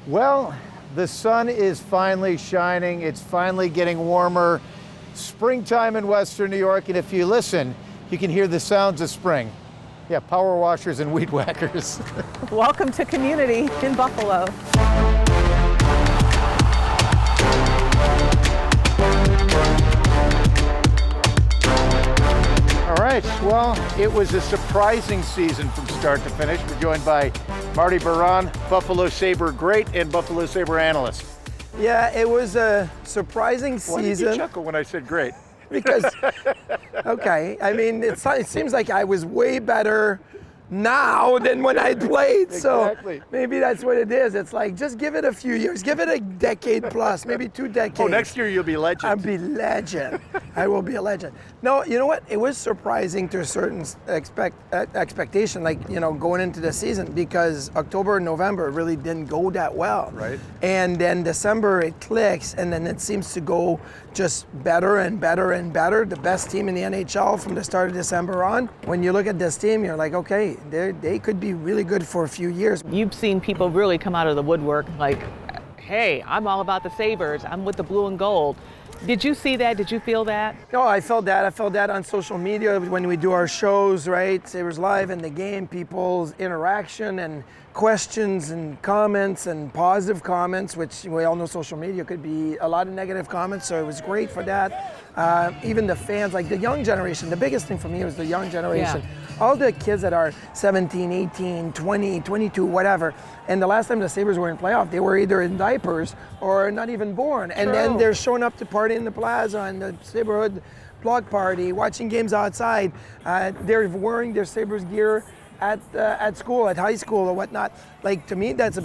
Well, the sun is finally shining. It's finally getting warmer. Springtime in Western New York, and if you listen, you can hear the sounds of spring. Yeah, power washers and weed whackers. Welcome to commUNITY in Buffalo. All right, well, it was a surprising season from start to finish. We're joined by Marty Baron, Buffalo Sabre great and Buffalo Sabre analyst. Yeah, it was a surprising season. Why did you chuckle when I said great? Because, okay, I mean, it seems like I was way better now than when I played. Exactly. So maybe that's what it is. It's like, just give it a few years. Give it a decade plus, maybe 2 decades. Oh, next year you'll be legend. I'll be legend. I will be a legend. No, you know what? It was surprising to a certain expectation, like, you know, going into the season, because October and November really didn't go that well. Right. And then December it clicks, and then it seems to go just better and better and better. The best team in the NHL from the start of December on. When you look at this team, you're like, okay, they could be really good for a few years. You've seen people really come out of the woodwork like, hey, I'm all about the Sabres. I'm with the blue and gold. Did you see that? Did you feel that? No, I felt that. I felt that on social media when we do our shows, right? Sabres Live and the game, people's interaction and questions and comments and positive comments, which we all know social media could be a lot of negative comments, so it was great for that. Even the fans, like the young generation, the biggest thing for me was the young generation. Yeah. All the kids that are 17, 18, 20, 22, whatever, and the last time the Sabres were in playoff, they were either in diapers or not even born. And then they're showing up to party in the plaza and the Saberhood block party, watching games outside. They're wearing their Sabres gear at school, at high school or whatnot. Like, to me, that's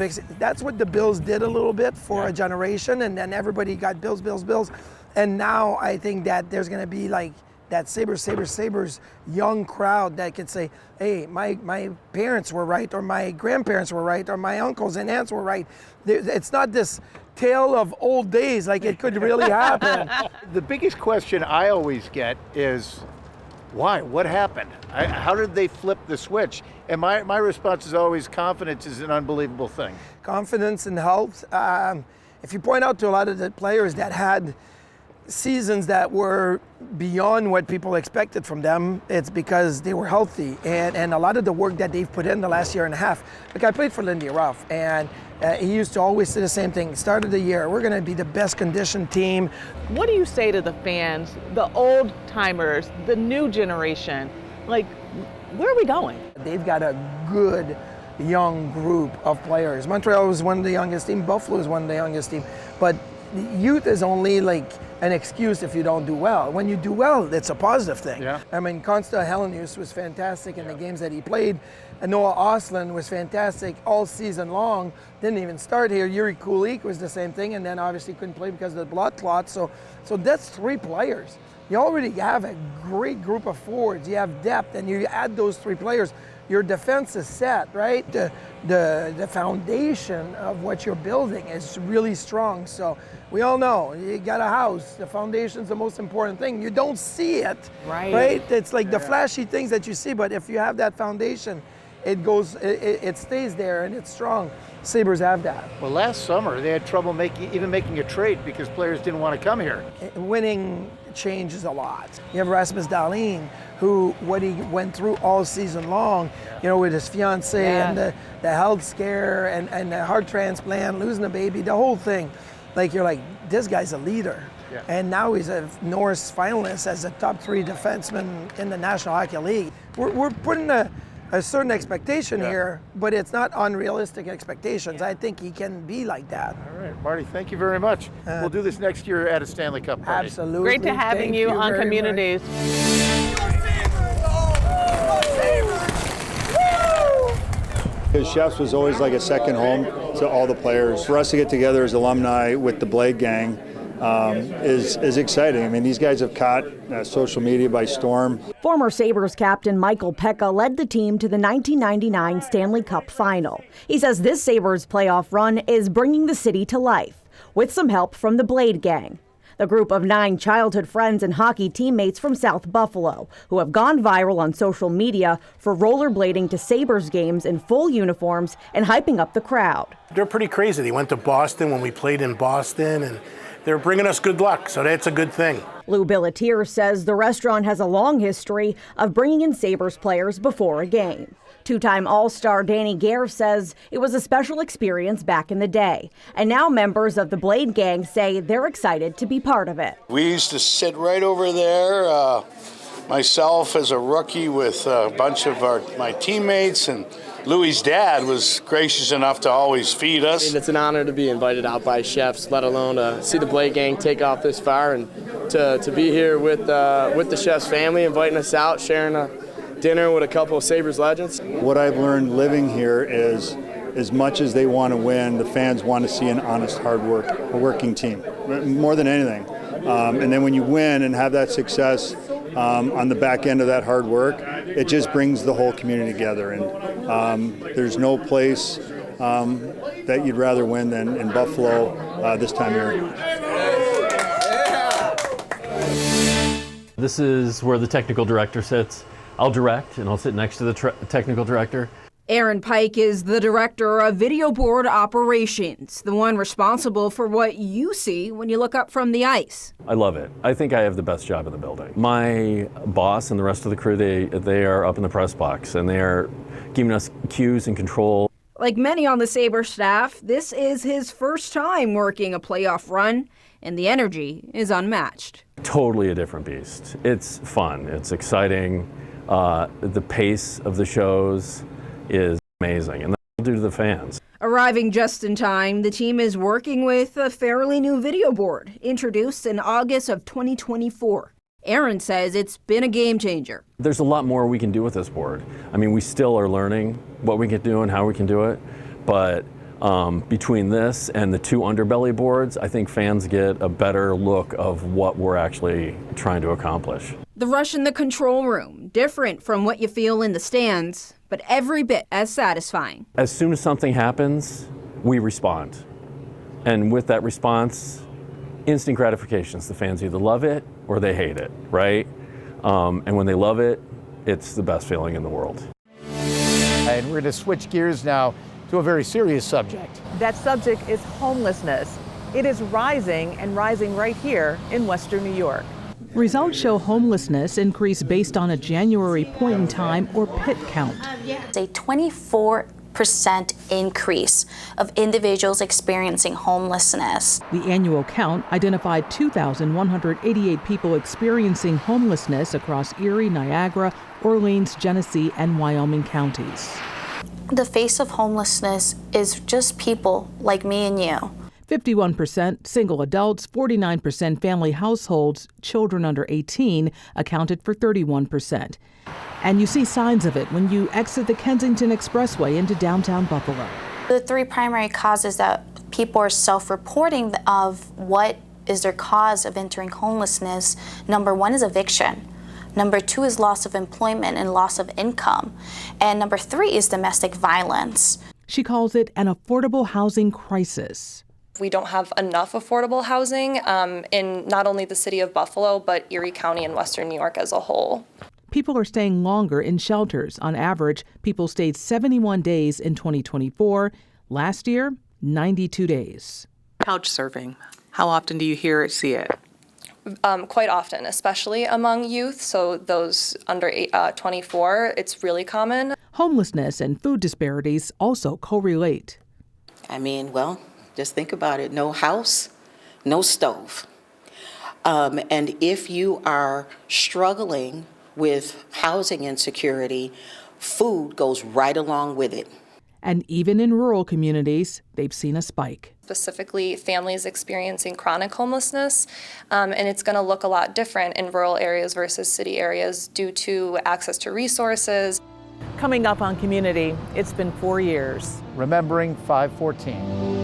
what the Bills did a little bit for a generation, and then everybody got Bills. And now I think that there's gonna be like that Sabres young crowd that could say, hey, my parents were right, or my grandparents were right, or my uncles and aunts were right. It's not this tale of old days, like it could really happen. The biggest question I always get is, why? What happened? How did they flip the switch? And my response is always, confidence is an unbelievable thing. Confidence and health. If you point out to a lot of the players that had seasons that were beyond what people expected from them, it's because they were healthy, and a lot of the work that they've put in the last year and a half. Like, I played for Lindy Ruff, and he used to always say the same thing: start of the year, we're going to be the best conditioned team. What do you say to the fans, the old timers, the new generation? Like, where are we going? They've got a good young group of players. Montreal was one of the youngest teams, Buffalo is one of the youngest teams, but youth is only like an excuse if you don't do well. When you do well, it's a positive thing. Yeah. I mean, Konsta Helenius was fantastic in the games that he played. And Noah Ostlund was fantastic all season long. Didn't even start here. Yuri Kulik was the same thing, and then obviously couldn't play because of the blood clot. So that's 3 players. You already have a great group of forwards. You have depth, and you add those 3 players. Your defense is set, right? The foundation of what you're building is really strong. So we all know, you got a house, the foundation's the most important thing. You don't see it, right? It's like the flashy things that you see, but if you have that foundation, it stays there and it's strong. Sabres have that. Well, last summer they had trouble even making a trade because players didn't want to come here. Winning changes a lot. You have Rasmus Dahlin, who, what he went through all season long, you know, with his fiancée and the health scare and the heart transplant, losing a baby, the whole thing. Like, you're like, this guy's a leader. Yeah. And now he's a Norris finalist as a top 3 defenseman in the National Hockey League. We're putting a certain expectation here, but it's not unrealistic expectations. I think he can be like that. All right, Marty, thank you very much. We'll do this next year at a Stanley Cup party. Absolutely. Great to having you on commUNITYs. His chefs was always like a second home to all the players. For us to get together as alumni with the Blade Gang is exciting. I mean, these guys have caught social media by storm. Former Sabres captain Michael Pekka led the team to the 1999 Stanley Cup final. He says this Sabres playoff run is bringing the city to life, with some help from the Blade Gang. The group of 9 childhood friends and hockey teammates from South Buffalo who have gone viral on social media for rollerblading to Sabres games in full uniforms and hyping up the crowd. They're pretty crazy. They went to Boston when we played in Boston, and they're bringing us good luck, so that's a good thing. Lou Billetier says the restaurant has a long history of bringing in Sabres players before a game. 2-time All-Star Danny Gare says it was a special experience back in the day. And now members of the Blade Gang say they're excited to be part of it. We used to sit right over there, myself as a rookie with a bunch of my teammates, and Louis' dad was gracious enough to always feed us. It's an honor to be invited out by chefs, let alone to see the Blade Gang take off this far, and to be here with the chef's family, inviting us out, sharing a dinner with a couple of Sabres legends. What I've learned living here is, as much as they want to win, the fans want to see an honest, working team, more than anything. And then when you win and have that success on the back end of that hard work, it just brings the whole community together. And there's no place that you'd rather win than in Buffalo this time of year. This is where the technical director sits. I'll direct, and I'll sit next to the technical director. Aaron Pike is the director of video board operations, the one responsible for what you see when you look up from the ice. I love it. I think I have the best job in the building. My boss and the rest of the crew, they are up in the press box, and they are giving us cues and control. Like many on the Sabres staff, this is his first time working a playoff run, and the energy is unmatched. Totally a different beast. It's fun. It's exciting. The pace of the shows is amazing, and that's due to the fans. Arriving just in time, the team is working with a fairly new video board, introduced in August of 2024. Aaron says it's been a game changer. There's a lot more we can do with this board. I mean, we still are learning what we can do and how we can do it, but between this and the 2 underbelly boards, I think fans get a better look of what we're actually trying to accomplish. The rush in the control room, different from what you feel in the stands, but every bit as satisfying. As soon as something happens, we respond. And with that response, instant gratifications. The fans either love it or they hate it, right? And when they love it, it's the best feeling in the world. And we're going to switch gears now to a very serious subject. That subject is homelessness. It is rising, and rising right here in Western New York. Results show homelessness increased based on a January point in time or PIT count. It's a 24% increase of individuals experiencing homelessness. The annual count identified 2,188 people experiencing homelessness across Erie, Niagara, Orleans, Genesee, and Wyoming counties. The face of homelessness is just people like me and you. 51% single adults, 49% family households, children under 18 accounted for 31%. And you see signs of it when you exit the Kensington Expressway into downtown Buffalo. The 3 primary causes that people are self-reporting of what is their cause of entering homelessness. Number 1 is eviction. Number 2 is loss of employment and loss of income. And number 3 is domestic violence. She calls it an affordable housing crisis. We don't have enough affordable housing in not only the city of Buffalo, but Erie County and Western New York as a whole. People are staying longer in shelters. On average, people stayed 71 days in 2024. Last year, 92 days. Couch surfing. How often do you hear it, see it? Quite often, especially among youth, so those under 24, it's really common. Homelessness and food disparities also correlate. I mean, well, just think about it. No house, no stove. And if you are struggling with housing insecurity, food goes right along with it. And even in rural communities, they've seen a spike. Specifically, families experiencing chronic homelessness, and it's going to look a lot different in rural areas versus city areas due to access to resources. Coming up on Community, it's been 4 years. Remembering 514.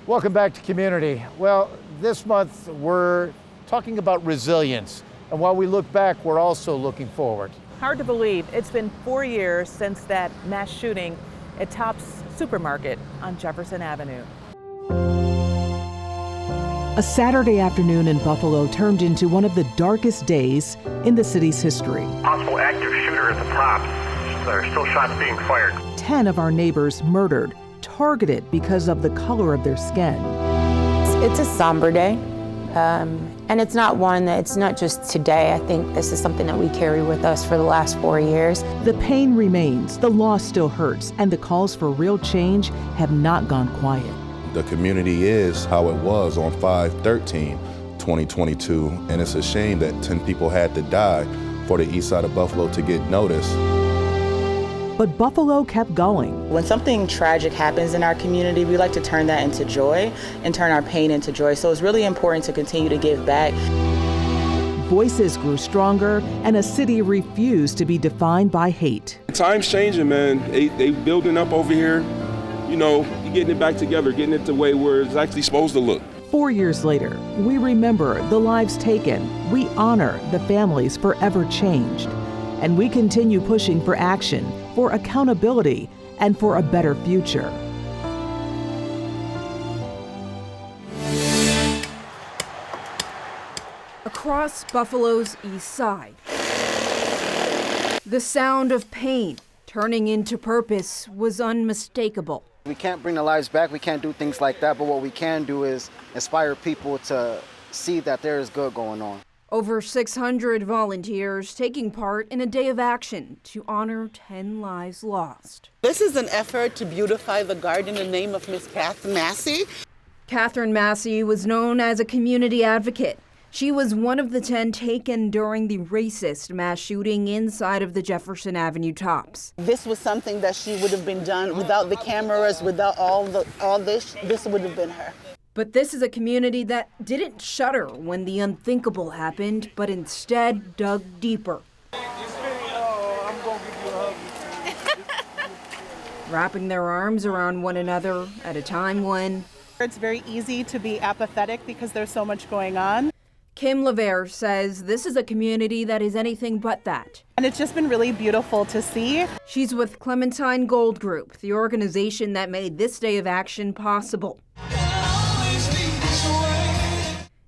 Welcome back to Community. Well, this month we're talking about resilience. And while we look back, we're also looking forward. Hard to believe it's been 4 years since that mass shooting at Tops Supermarket on Jefferson Avenue. A Saturday afternoon in Buffalo turned into one of the darkest days in the city's history. Possible active shooter at the Tops. There are still shots being fired. 10 of our neighbors murdered, targeted because of the color of their skin. It's a somber day, and it's not one that it's not just today. I think this is something that we carry with us for the last 4 years. The pain remains, the loss still hurts, and the calls for real change have not gone quiet. The community is how it was on 5/13/2022, and it's a shame that 10 people had to die for the east side of Buffalo to get noticed. But Buffalo kept going. When something tragic happens in our community, we like to turn that into joy and turn our pain into joy. So it's really important to continue to give back. Voices grew stronger, and a city refused to be defined by hate. Time's changing, man. They building up over here. You know, getting it back together, getting it the way where it's actually supposed to look. 4 years later, we remember the lives taken. We honor the families forever changed. And we continue pushing for action, for accountability, and for a better future. Across Buffalo's east side, the sound of pain turning into purpose was unmistakable. We can't bring the lives back, we can't do things like that, but what we can do is inspire people to see that there is good going on. Over 600 volunteers taking part in a day of action to honor 10 lives lost. This is an effort to beautify the garden in the name of Miss Catherine Massey. Catherine Massey was known as a community advocate. She was one of the 10 taken during the racist mass shooting inside of the Jefferson Avenue Tops. This was something that she would have been done without the cameras, without all this would have been her. But this is a community that didn't shudder when the unthinkable happened, but instead dug deeper. Wrapping their arms around one another at a time when it's very easy to be apathetic because there's so much going on. Kim LeVere says this is a community that is anything but that. And it's just been really beautiful to see. She's with Clementine Gold Group, the organization that made this day of action possible.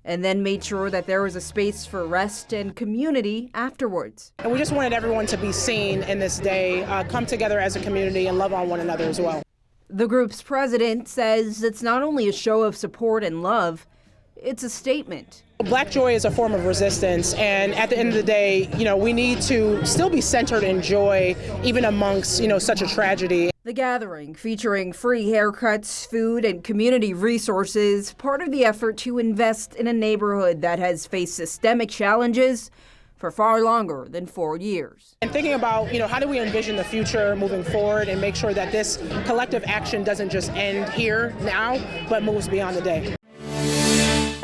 And then made sure that there was a space for rest and community afterwards. And we just wanted everyone to be seen in this day, come together as a community and love on one another as well. The group's president says it's not only a show of support and love, it's a statement. Black joy is a form of resistance, and at the end of the day, we need to still be centered in joy, even amongst, such a tragedy. The gathering, featuring free haircuts, food, and community resources, part of the effort to invest in a neighborhood that has faced systemic challenges for far longer than 4 years. And thinking about, how do we envision the future moving forward and make sure that this collective action doesn't just end here now, but moves beyond the day.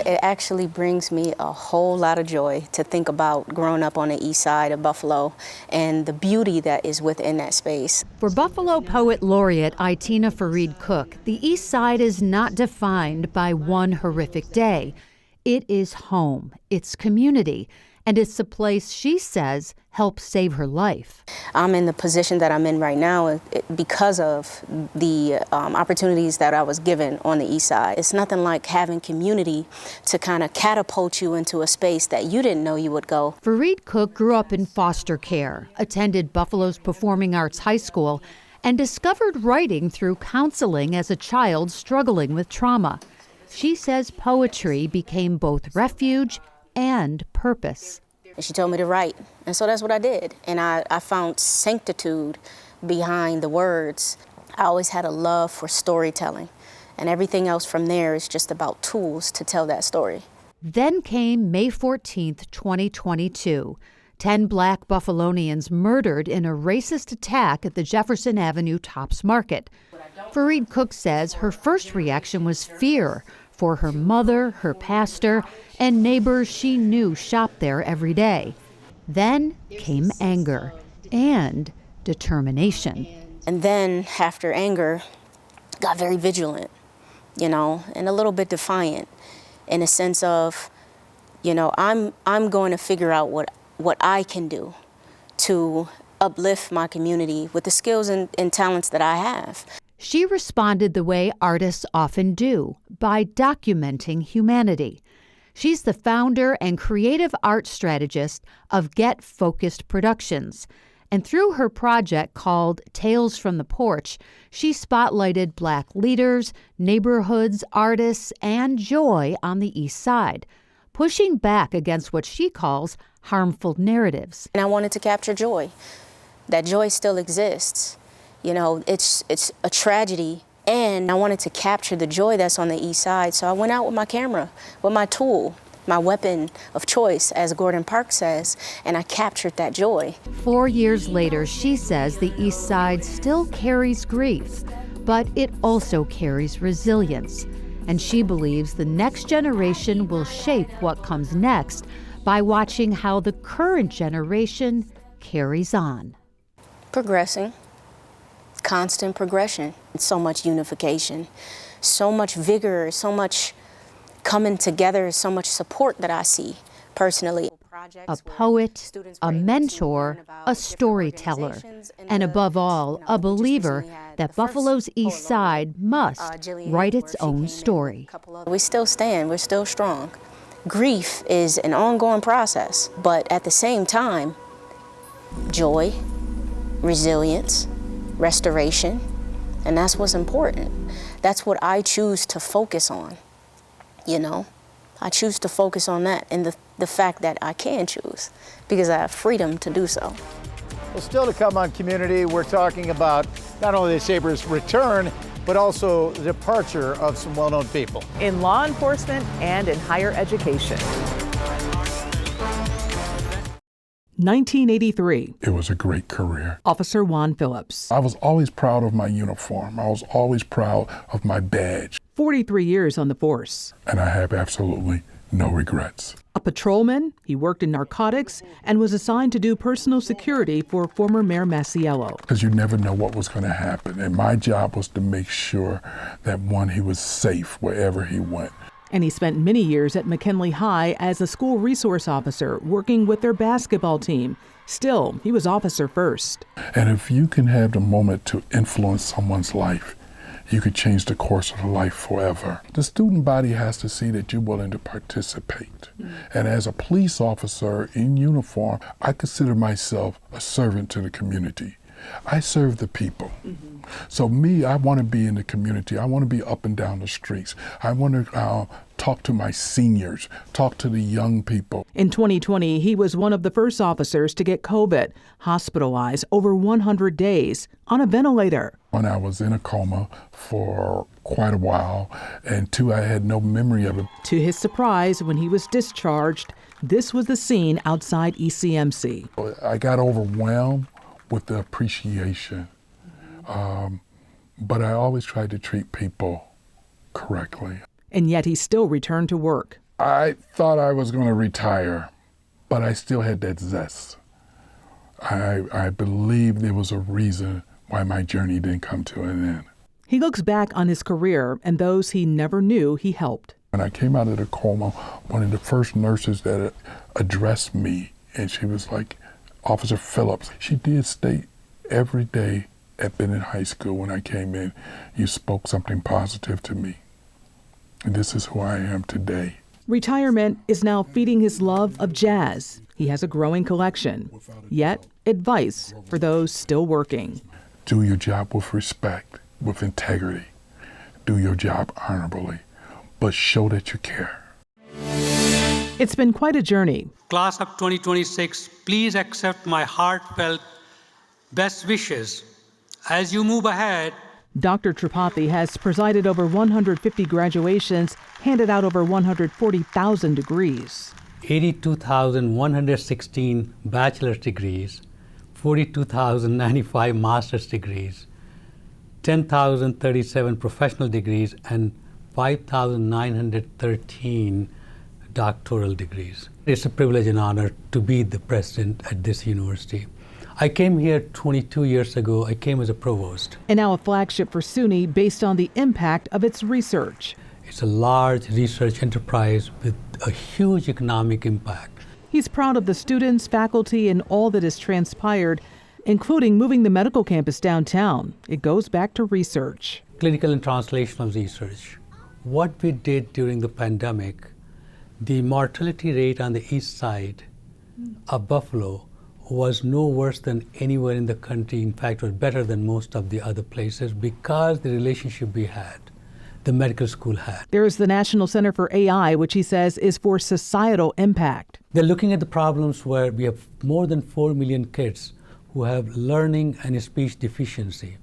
It actually brings me a whole lot of joy to think about growing up on the east side of Buffalo and the beauty that is within that space. For Buffalo Poet Laureate Itina Fareed Cook, the east side is not defined by one horrific day. It is home, it's community, and it's a place she says helped save her life. I'm in the position that I'm in right now because of the opportunities that I was given on the east side. It's nothing like having community to kind of catapult you into a space that you didn't know you would go. Fareed Cook grew up in foster care, attended Buffalo's Performing Arts High School, and discovered writing through counseling as a child struggling with trauma. She says poetry became both refuge and purpose. And she told me to write, and so that's what I did. And I found sanctitude behind the words. I always had a love for storytelling, and everything else from there is just about tools to tell that story. Then came May 14th, 2022. 10 Black Buffalonians murdered in a racist attack at the Jefferson Avenue Tops Market. Fareed Cook says her first reaction was fear for her mother, her pastor, and neighbors she knew shopped there every day. Then came anger and determination. And then after anger, got very vigilant, and a little bit defiant in a sense of, I'm going to figure out what I can do to uplift my community with the skills and talents that I have. She responded the way artists often do, by documenting humanity. She's the founder and creative art strategist of Get Focused Productions. And through her project called Tales from the Porch, she spotlighted Black leaders, neighborhoods, artists, and joy on the East Side, pushing back against what she calls harmful narratives. And I wanted to capture joy. That joy still exists. You know, it's a tragedy, and I wanted to capture the joy that's on the East Side. So I went out with my camera, with my tool, my weapon of choice, as Gordon Park says, and I captured that joy. 4 years later, she says the East Side still carries grief, but it also carries resilience. And she believes the next generation will shape what comes next by watching how the current generation carries on. Progressing. Constant progression. So much unification, so much vigor, so much coming together, so much support that I see personally. A poet, a mentor, a storyteller, and above all, a believer that Buffalo's East Side must write its own story. We still stand, we're still strong. Grief is an ongoing process, but at the same time, joy, resilience, restoration, and that's what's important. That's what I choose to focus on, you know? I choose to focus on that and the fact that I can choose because I have freedom to do so. Well, still to come on Community, we're talking about not only the Sabres' return, but also the departure of some well-known people. In law enforcement and in higher education. 1983. It was a great career. Officer Juan Phillips. I was always proud of my uniform. I was always proud of my badge. 43 years on the force. And I have absolutely no regrets. A patrolman, he worked in narcotics and was assigned to do personal security for former Mayor Masiello. Because you never know what was going to happen. And my job was to make sure that, one, he was safe wherever he went. And he spent many years at McKinley High as a school resource officer, working with their basketball team. Still, he was officer first. And if you can have the moment to influence someone's life, you could change the course of the life forever. The student body has to see that you're willing to participate. And as a police officer in uniform, I consider myself a servant to the community. I serve the people. So me, I want to be in the community. I want to be up and down the streets. I want to talk to my seniors, talk to the young people. In 2020, he was one of the first officers to get COVID, hospitalized over 100 days on a ventilator. When I was in a coma for quite a while, and two, I had no memory of it. To his surprise, when he was discharged, this was the scene outside ECMC. I got overwhelmed with the appreciation. But I always tried to treat people correctly. And yet he still returned to work. I thought I was going to retire, but I still had that zest. I believe there was a reason why my journey didn't come to an end. He looks back on his career and those he never knew he helped. When I came out of the coma, one of the first nurses that addressed me, and she was like, Officer Phillips, she did state every day at Bennett High School when I came in, you spoke something positive to me. And this is who I am today. Retirement is now feeding his love of jazz. He has a growing collection. Yet, advice for those still working. Do your job with respect, with integrity. Do your job honorably, but show that you care. It's been quite a journey. Class of 2026, please accept my heartfelt best wishes. As you move ahead, Dr. Tripathi has presided over 150 graduations, handed out over 140,000 degrees. 82,116 bachelor's degrees, 42,095 master's degrees, 10,037 professional degrees, and 5,913 doctoral degrees. It's a privilege and honor to be the president at this university. I came here 22 years ago. I came as a provost. And now a flagship for SUNY based on the impact of its research. It's a large research enterprise with a huge economic impact. He's proud of the students, faculty, and all that has transpired, including moving the medical campus downtown. It goes back to research. Clinical and translational research. What we did during the pandemic, the mortality rate on the east side of Buffalo was no worse than anywhere in the country. In fact, it was better than most of the other places because the relationship we had, the medical school had. There is the National Center for AI, which he says is for societal impact. They're looking at the problems where we have more than 4 million kids who have learning and speech deficiency.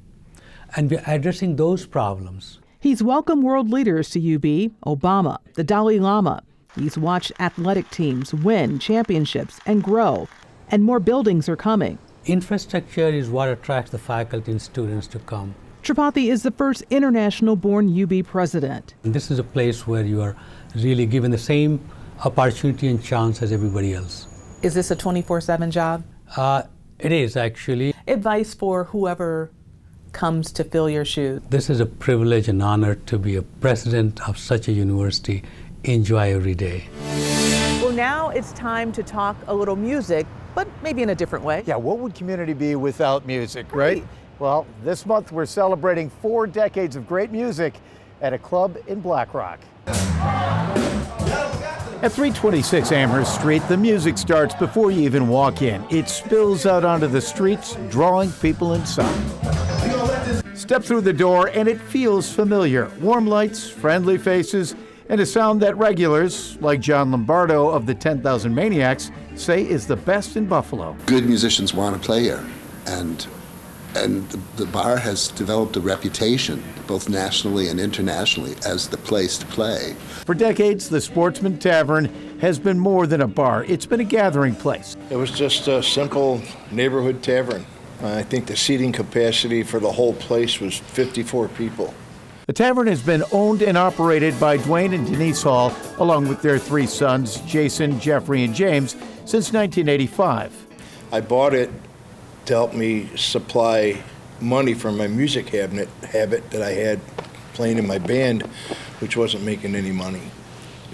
And we're addressing those problems. He's welcomed world leaders to UB, Obama, the Dalai Lama. He's watched athletic teams win championships and grow. And more buildings are coming. Infrastructure is what attracts the faculty and students to come. Tripathi is the first international-born UB president. And this is a place where you are really given the same opportunity and chance as everybody else. Is this a 24/7 job? It is, actually. Advice for whoever comes to fill your shoes. This is a privilege and honor to be a president of such a university. Enjoy every day. Well, now it's time to talk a little music, but maybe in a different way. Yeah, what would community be without music, right? Well, this month we're celebrating 4 decades of great music at a club in Black Rock. At 326 Amherst Street, the music starts before you even walk in. It spills out onto the streets, drawing people inside. Step through the door and it feels familiar. Warm lights, friendly faces, and a sound that regulars, like John Lombardo of the 10,000 Maniacs, say is the best in Buffalo. Good musicians want to play here, and the bar has developed a reputation, both nationally and internationally, as the place to play. For decades, the Sportsmen Tavern has been more than a bar. It's been a gathering place. It was just a simple neighborhood tavern. I think the seating capacity for the whole place was 54 people. The tavern has been owned and operated by Dwayne and Denise Hall, along with their 3 sons, Jason, Jeffrey, and James, since 1985. I bought it to help me supply money for my music habit that I had playing in my band, which wasn't making any money.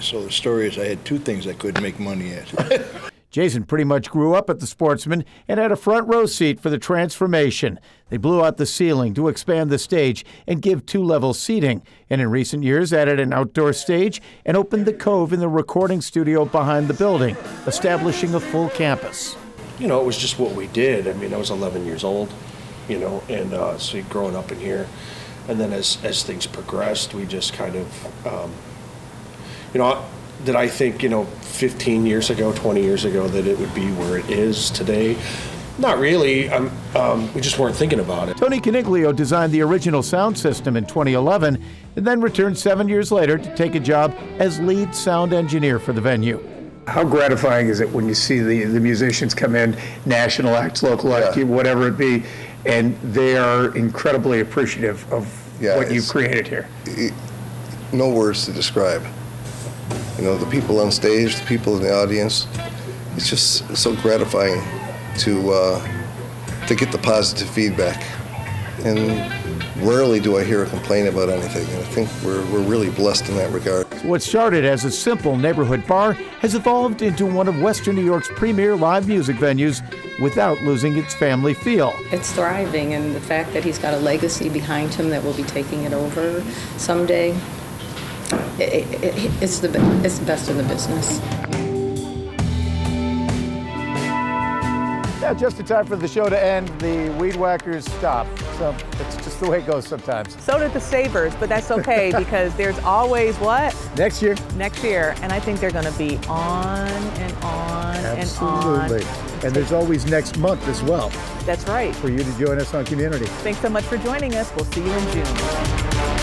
So the story is I had 2 things I couldn't make money at. Jason pretty much grew up at the Sportsman and had a front row seat for the transformation. They blew out the ceiling to expand the stage and give 2-level seating, and in recent years added an outdoor stage and opened the Cove in the recording studio behind the building, establishing a full campus. You know, it was just what we did. I mean, I was 11 years old, you know, and so growing up in here. And then as things progressed, we just kind of, you know, did I think, 15 years ago, 20 years ago, that it would be where it is today? Not really. We just weren't thinking about it. Tony Caniglio designed the original sound system in 2011 and then returned 7 years later to take a job as lead sound engineer for the venue. How gratifying is it when you see the musicians come in, national acts, local acts, whatever it be, and they are incredibly appreciative of what you've created here? No words to describe. The people on stage, the people in the audience, it's just so gratifying to get the positive feedback. And rarely do I hear a complaint about anything, and I think we're really blessed in that regard. What started as a simple neighborhood bar has evolved into one of Western New York's premier live music venues without losing its family feel. It's thriving, and the fact that he's got a legacy behind him that will be taking it over someday, it's the best in the business. Yeah, just in time for the show to end, the weed whackers stop. So it's just the way it goes sometimes. So did the Sabres, but that's okay because there's always what? Next year. Next year, and I think they're going to be on and on Absolutely. and on. And there's always next month as well. That's right. For you to join us on commUNITY. Thanks so much for joining us. We'll see you in June.